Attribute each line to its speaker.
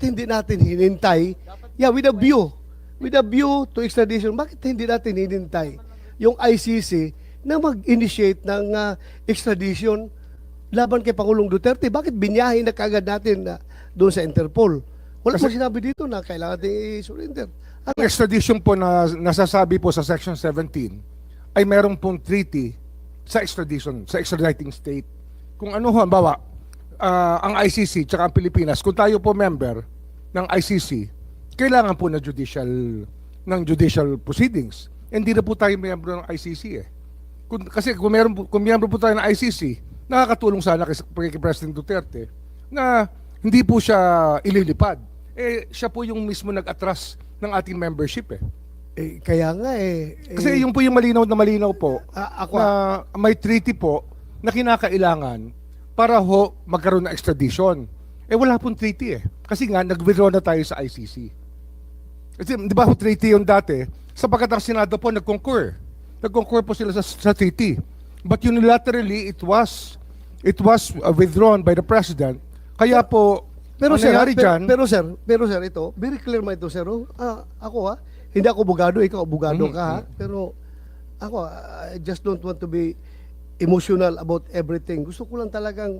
Speaker 1: hindi natin hinintay? Yeah, with a view to extradition, bakit hindi natin hinintay yung ICC na mag-initiate ng extradition laban kay Pangulong Duterte? Bakit binyahin na kagad natin doon sa Interpol? Wala mo sinabi dito na kailangan natin i-surrender.
Speaker 2: Ang extradition po na nasasabi po sa Section 17 ay merong pong treaty sa extradition, sa extraditing state. Kung ano, halimbawa, ang ICC tsaka ang Pilipinas, kung tayo po member ng ICC, kailangan po ng judicial proceedings. Hindi na po tayo member ng ICC eh. Kasi kung member po tayo ng ICC, nakakatulong sana kay President Duterte na hindi po siya ililipad. Siya po yung mismo nag-atras ng ating membership eh.
Speaker 1: Kaya nga
Speaker 2: Kasi yung po yung malinaw po
Speaker 1: ako,
Speaker 2: na may treaty po na kinakailangan para magkaroon ng extradition. Wala pong treaty eh. Kasi nga, nag-withdraw na tayo sa ICC. Kasi di ba treaty yung dati, sapagkat ang Senado po nag-concur. Nag-concur po sila sa treaty. But unilaterally, it was withdrawn by the President. Kaya po,
Speaker 1: pero
Speaker 2: ang
Speaker 1: sir,
Speaker 2: nangyari dyan,
Speaker 1: pero sir, ito, very clear mo ito, sir. Ako hindi ako abogado, ikaw abogado ka ha. Pero ako, I just don't want to be emotional about everything. Gusto ko lang talagang